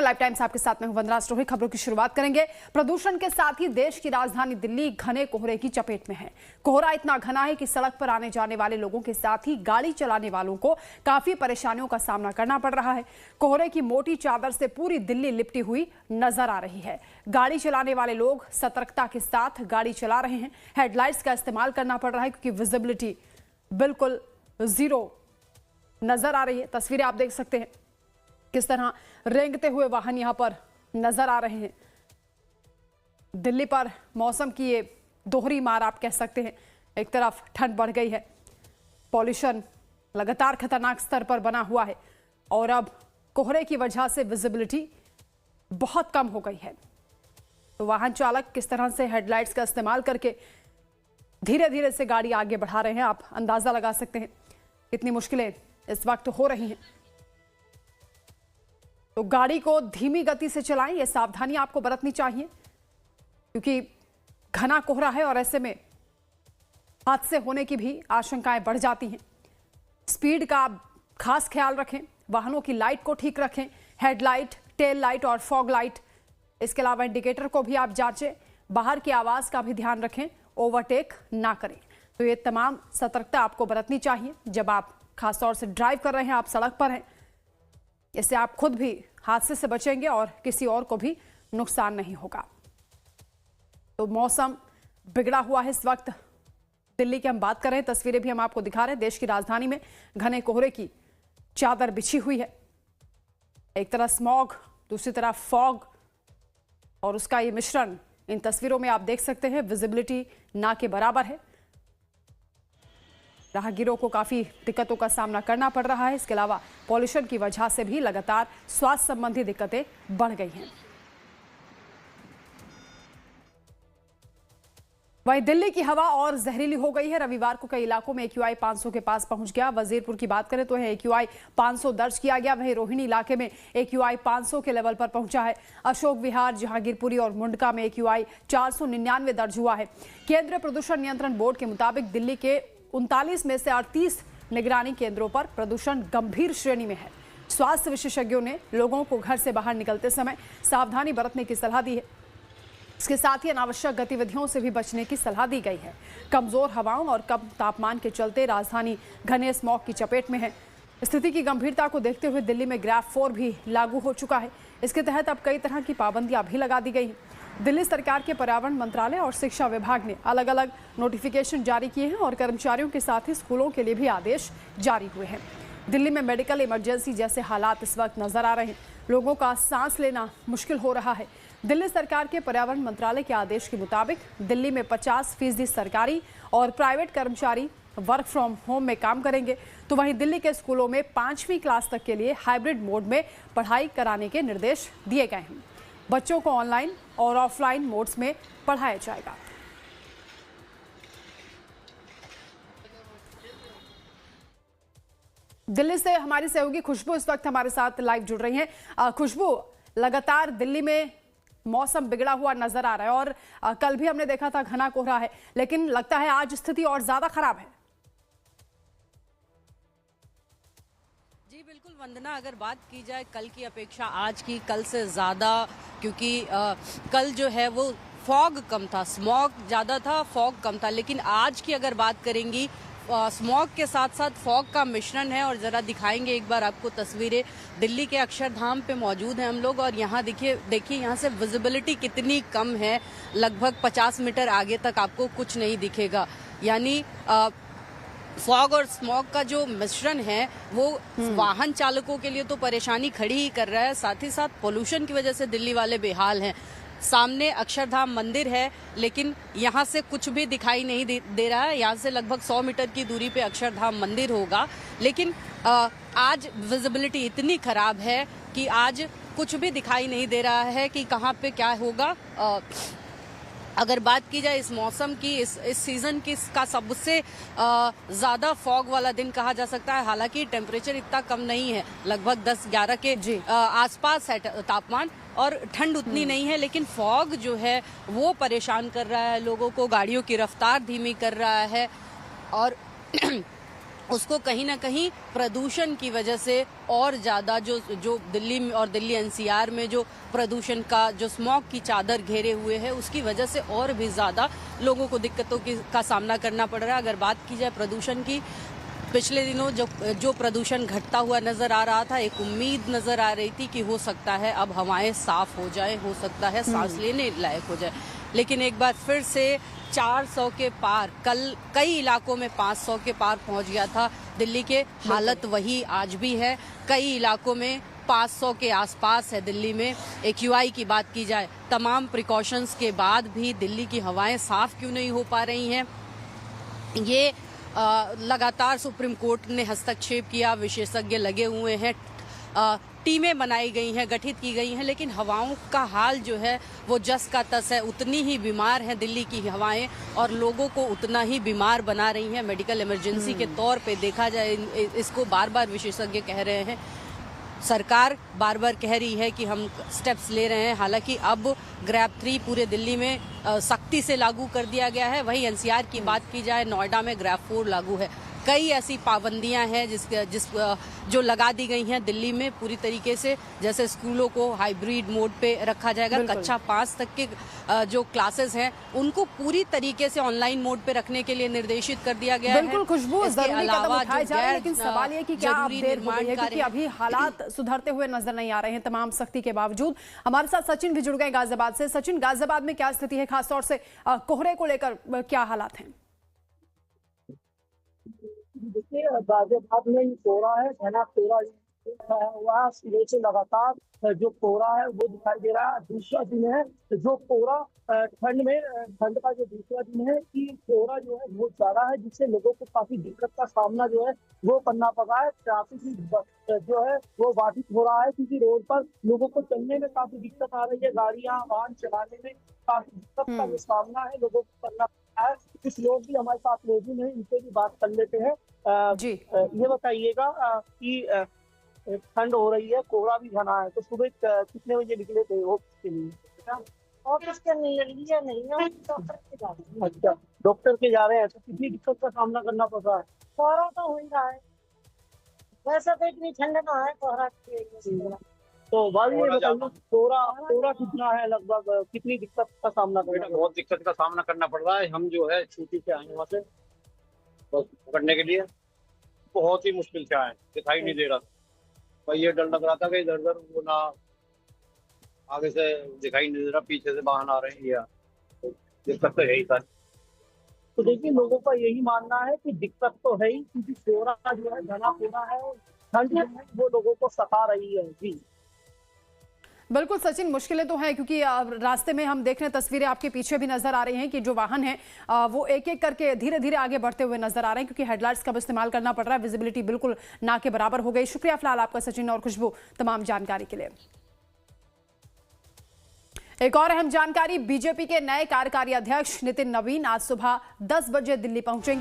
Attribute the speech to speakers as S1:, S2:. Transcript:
S1: Live times आपके साथ में हूं वंदना स्टोरी। खबरों की शुरुआत करेंगे। प्रदूषण के साथ ही देश की राजधानी दिल्ली घने कोहरे की चपेट में है। कोहरा इतना घना है कि सड़क पर आने जाने वाले लोगों के साथ ही गाड़ी चलाने वालों को काफी परेशानियों का सामना करना पड़ रहा है। कोहरे की मोटी चादर से पूरी दिल्ली लिपटी हुई नजर आ रही है। गाड़ी चलाने वाले लोग सतर्कता के साथ गाड़ी चला रहे हैं। हेडलाइट्स का इस्तेमाल करना पड़ रहा है क्योंकि विजिबिलिटी बिल्कुल जीरो नजर आ रही है। तस्वीरें आप देख सकते हैं किस तरह रेंगते हुए वाहन यहां पर नजर आ रहे हैं। दिल्ली पर मौसम की ये दोहरी मार आप कह सकते हैं। एक तरफ ठंड बढ़ गई है, पॉल्यूशन लगातार खतरनाक स्तर पर बना हुआ है और अब कोहरे की वजह से विजिबिलिटी बहुत कम हो गई है। तो वाहन चालक किस तरह से हेडलाइट्स का इस्तेमाल करके धीरे धीरे से गाड़ी आगे बढ़ा रहे हैं, आप अंदाजा लगा सकते हैं कितनी मुश्किलें इस वक्त हो रही हैं। तो गाड़ी को धीमी गति से चलाएं, यह सावधानी आपको बरतनी चाहिए क्योंकि घना कोहरा है और ऐसे में हादसे होने की भी आशंकाएं बढ़ जाती हैं। स्पीड का आप खास ख्याल रखें, वाहनों की लाइट को ठीक रखें, हेडलाइट, टेल लाइट और फॉग लाइट, इसके अलावा इंडिकेटर को भी आप जांचें। बाहर की आवाज का भी ध्यान रखें, ओवरटेक ना करें। तो ये तमाम सतर्कता आपको बरतनी चाहिए जब आप खासतौर से ड्राइव कर रहे हैं, आप सड़क पर हैं। इससे आप खुद भी हादसे से बचेंगे और किसी और को भी नुकसान नहीं होगा। तो मौसम बिगड़ा हुआ है इस वक्त दिल्ली की हम बात कर रहे हैं, तस्वीरें भी हम आपको दिखा रहे हैं। देश की राजधानी में घने कोहरे की चादर बिछी हुई है। एक तरफ स्मॉग, दूसरी तरफ फॉग और उसका ये मिश्रण इन तस्वीरों में आप देख सकते हैं। विजिबिलिटी ना के बराबर है। राहगीरों को काफी दिक्कतों का सामना करना पड़ रहा है। इसके अलावा पॉल्यूशन की वजह से भी लगातार स्वास्थ्य संबंधी दिक्कतें बढ़ गई हैं। वहीं दिल्ली की हवा और जहरीली हो गई है। रविवार को कई इलाकों में AQI 500 के पास पहुंच गया। वजीरपुर की बात करें तो AQI 500 दर्ज किया गया। वहीं रोहिणी इलाके में AQI 500 के लेवल पर पहुंचा है। अशोक विहार, जहांगीरपुरी और मुंडका में AQI 499 दर्ज हुआ है। केंद्रीय प्रदूषण नियंत्रण बोर्ड के मुताबिक दिल्ली के 39 में से 38 निगरानी केंद्रों पर प्रदूषण गंभीर श्रेणी में है। स्वास्थ्य विशेषज्ञों ने लोगों को घर से बाहर निकलते समय सावधानी बरतने की सलाह दी है। इसके साथ ही अनावश्यक गतिविधियों से भी बचने की सलाह दी गई है। कमजोर हवाओं और कम तापमान के चलते राजधानी घने स्मॉग की चपेट में है। स्थिति की गंभीरता को देखते हुए दिल्ली में ग्रैफ 4 भी लागू हो चुका है। इसके तहत अब कई तरह की पाबंदियां भी लगा दी गई हैं। दिल्ली सरकार के पर्यावरण मंत्रालय और शिक्षा विभाग ने अलग अलग नोटिफिकेशन जारी किए हैं और कर्मचारियों के साथ ही स्कूलों के लिए भी आदेश जारी हुए हैं। दिल्ली में मेडिकल इमरजेंसी जैसे हालात इस वक्त नजर आ रहे हैं। लोगों का सांस लेना मुश्किल हो रहा है। दिल्ली सरकार के पर्यावरण मंत्रालय के आदेश के मुताबिक दिल्ली में 50% सरकारी और प्राइवेट कर्मचारी वर्क फ्रॉम होम में काम करेंगे। तो वहीं दिल्ली के स्कूलों में 5वीं क्लास तक के लिए हाइब्रिड मोड में पढ़ाई कराने के निर्देश दिए गए हैं। बच्चों को ऑनलाइन और ऑफलाइन मोड्स में पढ़ाया जाएगा। दिल्ली से हमारी सहयोगी खुशबू इस वक्त हमारे साथ लाइव जुड़ रही हैं। खुशबू, लगातार दिल्ली में मौसम बिगड़ा हुआ नजर आ रहा है और कल भी हमने देखा था घना कोहरा है, लेकिन लगता है आज स्थिति और ज्यादा खराब है।
S2: जी बिल्कुल वंदना, अगर बात की जाए कल की अपेक्षा आज की, कल से ज़्यादा, क्योंकि कल जो है वो फॉग कम था, स्मॉग ज़्यादा था, फॉग कम था। लेकिन आज की अगर बात करेंगी, स्मॉग के साथ साथ फॉग का मिश्रण है। और ज़रा दिखाएंगे एक बार आपको तस्वीरें। दिल्ली के अक्षरधाम पे मौजूद हैं हम लोग और यहाँ देखिए यहाँ से विजिबिलिटी कितनी कम है। लगभग 50 मीटर आगे तक आपको कुछ नहीं दिखेगा। यानी फॉग और स्मॉग का जो मिश्रण है वो वाहन चालकों के लिए तो परेशानी खड़ी ही कर रहा है, साथ ही साथ पोल्यूशन की वजह से दिल्ली वाले बेहाल हैं। सामने अक्षरधाम मंदिर है लेकिन यहाँ से कुछ भी दिखाई नहीं दे रहा है। यहाँ से लगभग 100 मीटर की दूरी पे अक्षरधाम मंदिर होगा, लेकिन आज विजिबिलिटी इतनी खराब है कि आज कुछ भी दिखाई नहीं दे रहा है कि कहाँ पे क्या होगा। अगर बात की जाए इस मौसम की, इस सीजन की का सबसे ज़्यादा फॉग वाला दिन कहा जा सकता है। हालांकि टेम्परेचर इतना कम नहीं है, लगभग 10-11 के आसपास है तापमान और ठंड उतनी नहीं है, लेकिन फॉग जो है वो परेशान कर रहा है लोगों को, गाड़ियों की रफ्तार धीमी कर रहा है और उसको कहीं ना कहीं प्रदूषण की वजह से और ज़्यादा जो दिल्ली में और दिल्ली एनसीआर में जो प्रदूषण का जो स्मॉग की चादर घेरे हुए है उसकी वजह से और भी ज़्यादा लोगों को दिक्कतों का सामना करना पड़ रहा है। अगर बात की जाए प्रदूषण की, पिछले दिनों जो प्रदूषण घटता हुआ नज़र आ रहा था, एक उम्मीद नज़र आ रही थी कि हो सकता है अब हवाएं साफ हो जाए, हो सकता है सांस लेने लायक हो जाए, लेकिन एक बार फिर से 400 के पार, कल कई इलाकों में 500 के पार पहुंच गया था दिल्ली के। हालत वही आज भी है, कई इलाकों में 500 के आसपास है दिल्ली में। AQI की बात की जाए, तमाम प्रिकॉशंस के बाद भी दिल्ली की हवाएं साफ क्यों नहीं हो पा रही हैं, ये लगातार सुप्रीम कोर्ट ने हस्तक्षेप किया, विशेषज्ञ लगे हुए हैं, टीमें बनाई गई हैं, गठित की गई हैं, लेकिन हवाओं का हाल जो है वो जस का तस है। उतनी ही बीमार हैं दिल्ली की हवाएं और लोगों को उतना ही बीमार बना रही हैं। मेडिकल इमरजेंसी के तौर पे देखा जाए, इसको बार बार विशेषज्ञ कह रहे हैं, सरकार बार बार कह रही है कि हम स्टेप्स ले रहे हैं। हालांकि अब ग्रैब 3 पूरे दिल्ली में सख्ती से लागू कर दिया गया है। वहीं NCR की बात की जाए, नोएडा में ग्रैब 4 लागू है। कई ऐसी पाबंदियां हैं जो लगा दी गई हैं दिल्ली में पूरी तरीके से, जैसे स्कूलों को हाइब्रिड मोड पे रखा जाएगा, कक्षा 5 तक के जो क्लासेस हैं उनको पूरी तरीके से ऑनलाइन मोड पे रखने के लिए निर्देशित कर दिया गया है।
S1: बिल्कुल खुशबू, जरूरी कदम उठाए जा रहे हैं, लेकिन सवाल ये कि क्या अब देर हो गई है, क्योंकि अभी हालात सुधरते हुए नजर नहीं आ रहे हैं तमाम सख्ती के बावजूद। हमारे साथ सचिन भी जुड़ गए गाजियाबाद से। सचिन, गाजियाबाद में क्या स्थिति है, खासतौर से कोहरे को लेकर क्या हालात हैं?
S3: देखिए, गाजियाबाद में ये कोहरा है, घना कोहरा हुआ है, सुबह से लगातार जो कोहरा है वो दिखाई दे रहा है। दूसरा दिन है जो कोहरा ठंड का जो दूसरा दिन है कि कोहरा जो है बहुत ज्यादा है, जिससे लोगों को काफी दिक्कत का सामना जो है वो करना पड़ रहा है। ट्रैफिक जो है वो बाधित हो रहा है, क्योंकि रोड पर लोगों को चलने में काफी दिक्कत आ रही है, गाड़ियां वाहन चलाने में काफी दिक्कत का सामना है लोगों को करना पड़ रहा है। कुछ लोग भी हमारे साथ मौजूद हैं, इनसे भी बात कर लेते हैं।
S1: जी,
S3: ये बताइएगा कि ठंड हो रही है, कोहरा भी घना है, तो सुबह कितने बजे निकले थे ऑफिस के लिए? ऑफिस के लिए नहीं, डॉक्टर के जा रहे हैं। अच्छा, डॉक्टर के जा रहे हैं, तो कितनी दिक्कत का सामना करना पड़ रहा है?
S4: कोहरा तो हो ही रहा है, वैसे तो इतनी ठंड ना है कोहरा की।
S3: तो भाई ये बताइए, कोहरा कितना है, लगभग कितनी दिक्कत का सामना करना?
S5: बहुत दिक्कत का सामना करना पड़ रहा है। हम जो है छुट्टी से आए वहाँ से बस पकड़ने के लिए, बहुत ही मुश्किल से आए, दिखाई नहीं दे रहा था भाई। ये डर लग रहा था कि इधर उधर वो ना आगे से दिखाई नहीं दे रहा, पीछे से वाहन आ रहे हैं, या तो दिक्कत तो यही था।
S3: तो देखिए, लोगों का यही मानना है कि दिक्कत तो है ही, क्योंकि कोहरा जो है घना कोहरा है और ठंड जो है वो लोगों को सता रही है। जी
S1: बिल्कुल सचिन, मुश्किलें तो हैं, क्योंकि रास्ते में हम देख रहे हैं, तस्वीरें आपके पीछे भी नजर आ रही हैं कि जो वाहन है वो एक एक करके धीरे धीरे आगे बढ़ते हुए नजर आ रहे हैं, क्योंकि हेडलाइट्स का भी इस्तेमाल करना पड़ रहा है। विजिबिलिटी बिल्कुल ना के बराबर हो गई। शुक्रिया फिलहाल आपका सचिन और खुशबू तमाम जानकारी के लिए। एक और अहम जानकारी, बीजेपी के नए कार्यकारी अध्यक्ष नितिन नवीन आज सुबह 10 बजे दिल्ली पहुंचेंगे।